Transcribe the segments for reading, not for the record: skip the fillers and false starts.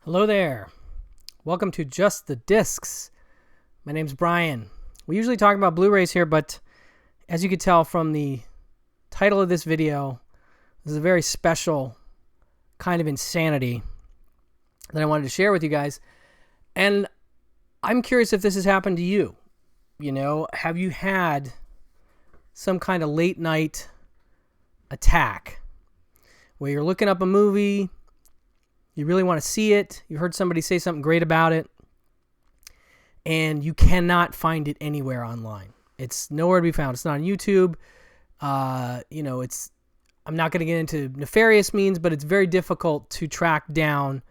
Hello there. Welcome to Just the Discs. My name's Brian. We usually talk about Blu-rays here, but as you can tell from the title of this video, this is a very special kind of insanity that I wanted to share with you guys. And I'm curious if this has happened to you. You know, have you had some kind of late night attack where you're looking up a movie, you really want to see it, you heard somebody say something great about it, and you cannot find it anywhere online. It's nowhere to be found. It's not on YouTube. I'm not going to get into nefarious means, but it's very difficult to track down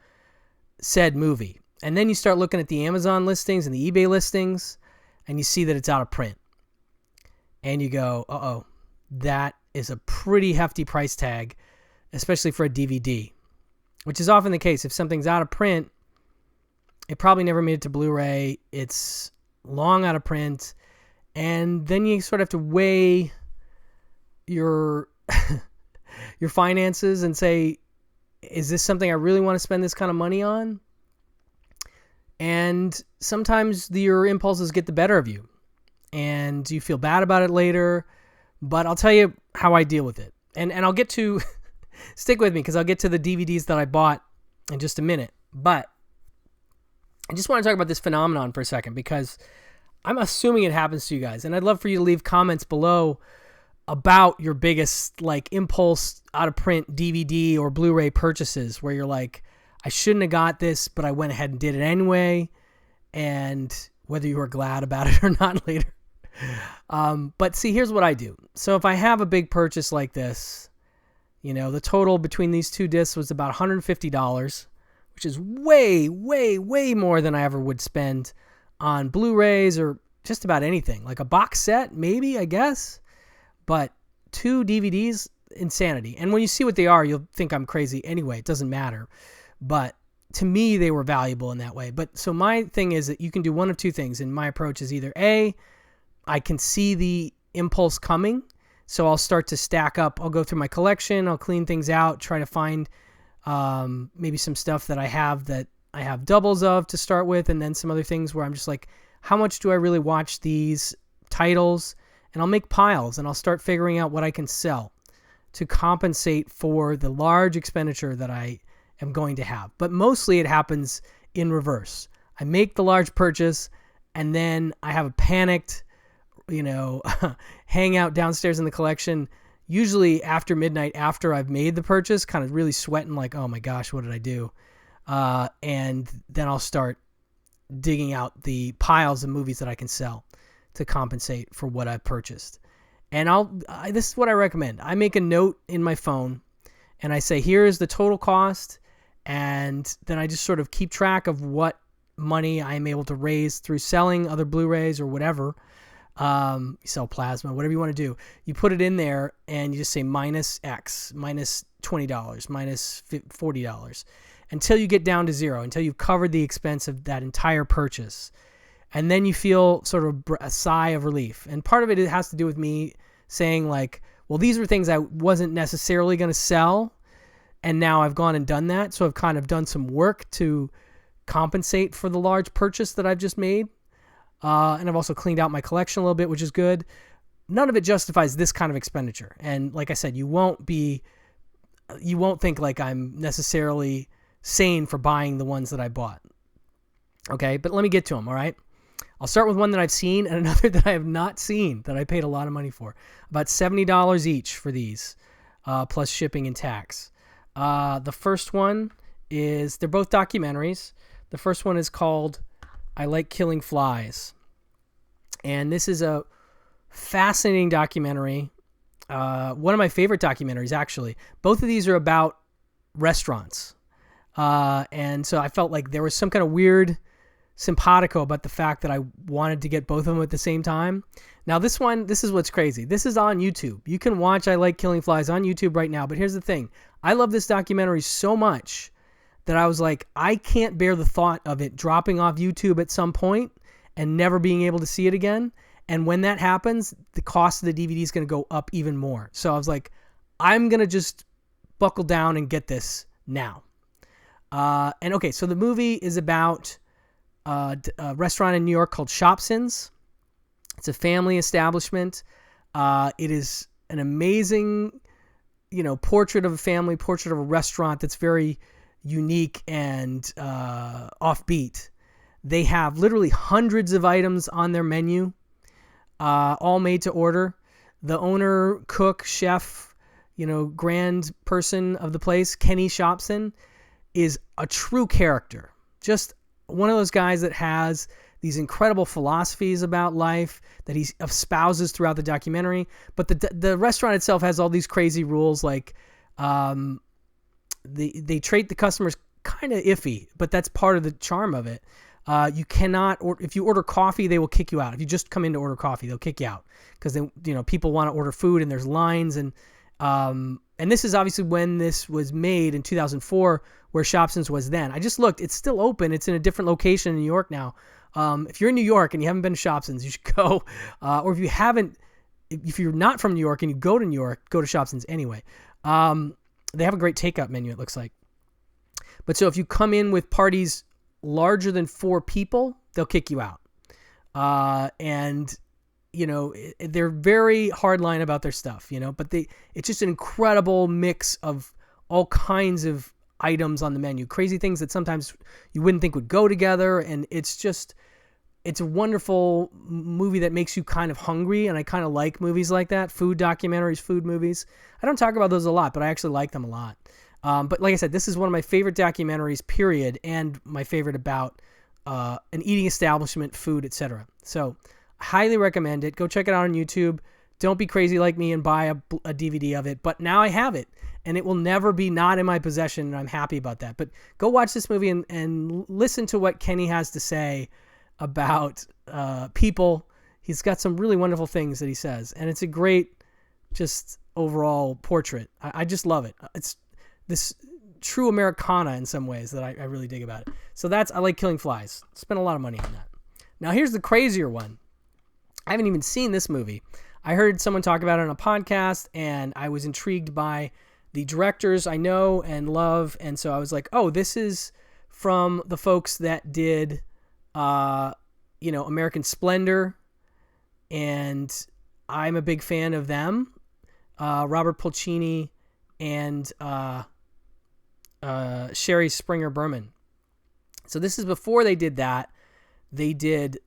said movie. And then you start looking at the Amazon listings and the eBay listings, and you see that it's out of print. And you go, uh-oh, that is a pretty hefty price tag, especially for a DVD, which is often the case. If something's out of print, it probably never made it to Blu-ray. It's long out of print. And then you sort of have to weigh your your finances and say, is this something I really want to spend this kind of money on? And sometimes your impulses get the better of you, and you feel bad about it later. But I'll tell you how I deal with it. And I'll get to, stick with me because I'll get to the DVDs that I bought in just a minute. But I just want to talk about this phenomenon for a second because I'm assuming it happens to you guys. And I'd love for you to leave comments below about your biggest impulse out of print DVD or Blu-ray purchases where you're like, I shouldn't have got this, but I went ahead and did it anyway. And whether you were glad about it or not later. But see, here's what I do. So if I have a big purchase like this, the total between these two discs was about $150, which is way, way, way more than I ever would spend on Blu-rays or just about anything. Like a box set, maybe, I guess. But 2 DVDs, insanity. And when you see what they are, you'll think I'm crazy anyway. It doesn't matter. But to me, they were valuable in that way. But so my thing is that you can do one of two things. And my approach is either A, I can see the impulse coming. So I'll start to stack up. I'll go through my collection. I'll clean things out, try to find maybe some stuff that I have doubles of to start with. And then some other things where I'm just like, how much do I really watch these titles? And I'll make piles and I'll start figuring out what I can sell to compensate for the large expenditure that I am going to have. But mostly it happens in reverse. I make the large purchase and then I have a panicked, hang out downstairs in the collection, usually after midnight, after I've made the purchase, kind of really sweating like, oh my gosh, what did I do? And then I'll start digging out the piles of movies that I can sell to compensate for what I purchased. And this is what I recommend. I make a note in my phone and I say, here's the total cost. And then I just sort of keep track of what money I'm able to raise through selling other Blu-rays or whatever. You sell plasma, whatever you want to do. You put it in there and you just say minus X, minus $20, minus $40, until you get down to zero, until you've covered the expense of that entire purchase. And then you feel sort of a sigh of relief. And part of it has to do with me saying like, well, these were things I wasn't necessarily going to sell. And now I've gone and done that. So I've kind of done some work to compensate for the large purchase that I've just made. And I've also cleaned out my collection a little bit, which is good. None of it justifies this kind of expenditure. And like I said, you won't think like I'm necessarily sane for buying the ones that I bought. Okay, but let me get to them, all right? I'll start with one that I've seen and another that I have not seen that I paid a lot of money for. About $70 each for these, plus shipping and tax. The first one is, they're both documentaries. The first one is called I Like Killing Flies. And this is a fascinating documentary. One of my favorite documentaries, actually. Both of these are about restaurants. And so I felt like there was some kind of weird simpatico about the fact that I wanted to get both of them at the same time. Now this is what's crazy. This is on YouTube. You can watch I Like Killing Flies on YouTube right now. But here's the thing. I love this documentary so much that I was like, I can't bear the thought of it dropping off YouTube at some point and never being able to see it again. And when that happens, the cost of the DVD is going to go up even more. So I was like, I'm going to just buckle down and get this now. And okay, so the movie is about a restaurant in New York called Shopsins. It's a family establishment. It is an amazing, portrait of a family, portrait of a restaurant that's very unique and offbeat. They have literally hundreds of items on their menu, all made to order. The owner, cook, chef, grand person of the place, Kenny Shopsin, is a true character. Just one of those guys that has these incredible philosophies about life that he espouses throughout the documentary. But the restaurant itself has all these crazy rules, like they treat the customers kind of iffy, but that's part of the charm of it. You cannot, or if you order coffee, they will kick you out. If you just come in to order coffee, they'll kick you out because people want to order food and there's lines. And this is obviously when this was made in 2004, where Shopsins was then. I just looked; it's still open. It's in a different location in New York now. If you're in New York and you haven't been to Shopsins, you should go. Or if you're not from New York and you go to New York, go to Shopsins anyway. They have a great takeout menu, it looks like. But so if you come in with parties larger than 4 people, they'll kick you out. And they're very hardline about their stuff, but it's just an incredible mix of all kinds of items on the menu, crazy things that sometimes you wouldn't think would go together. And it's a wonderful movie that makes you kind of hungry. And I kind of like movies like that, food documentaries, food movies. I don't talk about those a lot, but I actually like them a lot. But like I said, this is one of my favorite documentaries, period, and my favorite about an eating establishment, food, etc. So I highly recommend it. Go check it out on YouTube. Don't be crazy like me and buy a DVD of it. But now I have it, and it will never be not in my possession, and I'm happy about that. But go watch this movie and listen to what Kenny has to say about people. He's got some really wonderful things that he says, and it's a great, just overall portrait. I just love it. It's this true Americana in some ways that I really dig about it. So I like Killing Flies. Spent a lot of money on that. Now here's the crazier one. I haven't even seen this movie. I heard someone talk about it on a podcast, and I was intrigued by the directors I know and love, and so I was like, oh, this is from the folks that did, American Splendor, and I'm a big fan of them. Robert Pulcini and Sherry Springer Berman. So this is before they did that. They did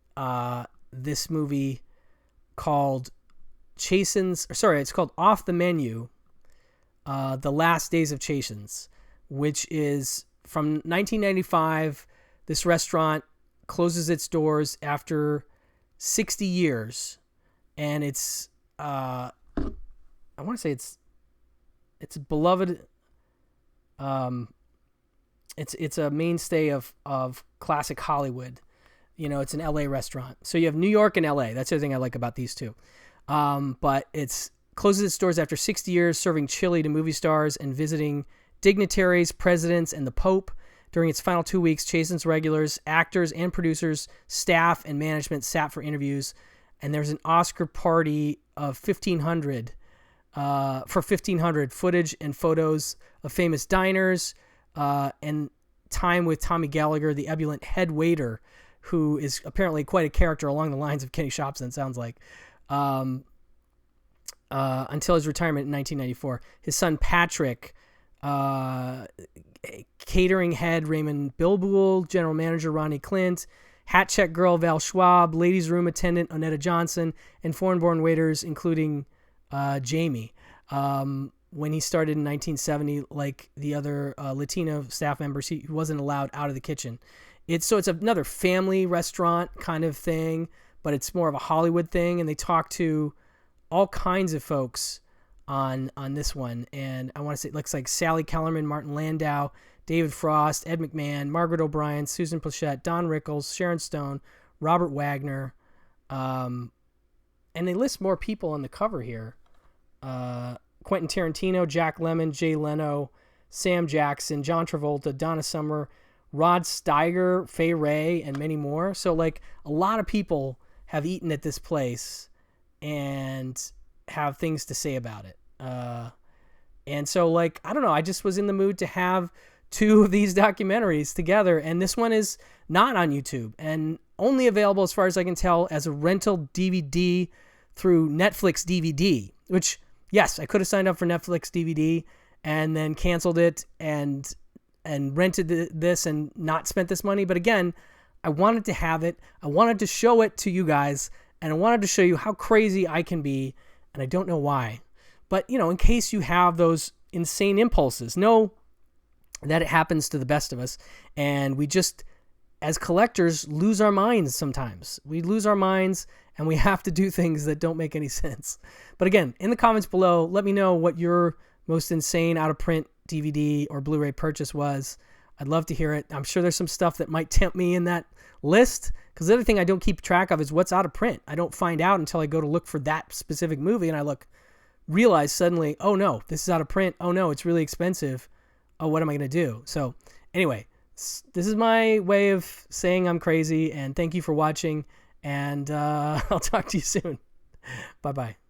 this movie called it's called Off the Menu, The Last Days of Chasen's, which is from 1995. This restaurant closes its doors after 60 years, and it's I want to say it's beloved. It's a mainstay of classic Hollywood. It's an LA restaurant. So you have New York and LA. That's the other thing I like about these two. But it's closes its doors after 60 years, serving chili to movie stars and visiting dignitaries, presidents, and the Pope. During its final 2 weeks, Chasen's regulars, actors, and producers, staff, and management sat for interviews. And there's an Oscar party of 1,500 footage and photos of famous diners, and time with Tommy Gallagher, the ebullient head waiter, who is apparently quite a character along the lines of Kenny Shopsin, sounds like, until his retirement in 1994. His son Patrick, catering head Raymond Bilboul, general manager Ronnie Clint, hat check girl Val Schwab, ladies' room attendant Onetta Johnson, and foreign-born waiters including Jamie. When he started in 1970, like the other Latino staff members, he wasn't allowed out of the kitchen. It's another family restaurant kind of thing, but it's more of a Hollywood thing, and they talk to all kinds of folks on this one. And I want to say it looks like Sally Kellerman, Martin Landau, David Frost, Ed McMahon, Margaret O'Brien, Susan Plachette, Don Rickles, Sharon Stone, Robert Wagner, and they list more people on the cover here. Quentin Tarantino, Jack Lemmon, Jay Leno, Sam Jackson, John Travolta, Donna Summer, Rod Steiger, Fay Wray, and many more. So like a lot of people have eaten at this place and have things to say about it. And so like, I don't know, I just was in the mood to have two of these documentaries together, and this one is not on YouTube and only available, as far as I can tell, as a rental DVD through Netflix DVD, which, yes, I could have signed up for Netflix DVD and then canceled it and rented this and not spent this money. But again, I wanted to have it. I wanted to show it to you guys, and I wanted to show you how crazy I can be, and I don't know why. But, in case you have those insane impulses, know that it happens to the best of us, and we just, as collectors, lose our minds sometimes. We lose our minds, and we have to do things that don't make any sense. But again, in the comments below, let me know what your most insane out-of-print DVD or Blu-ray purchase was. I'd love to hear it. I'm sure there's some stuff that might tempt me in that list, because the other thing I don't keep track of is what's out of print. I don't find out until I go to look for that specific movie, and I realize suddenly, oh no, this is out of print. Oh no, it's really expensive. Oh, what am I going to do? So anyway, this is my way of saying I'm crazy, and thank you for watching, and I'll talk to you soon. Bye-bye.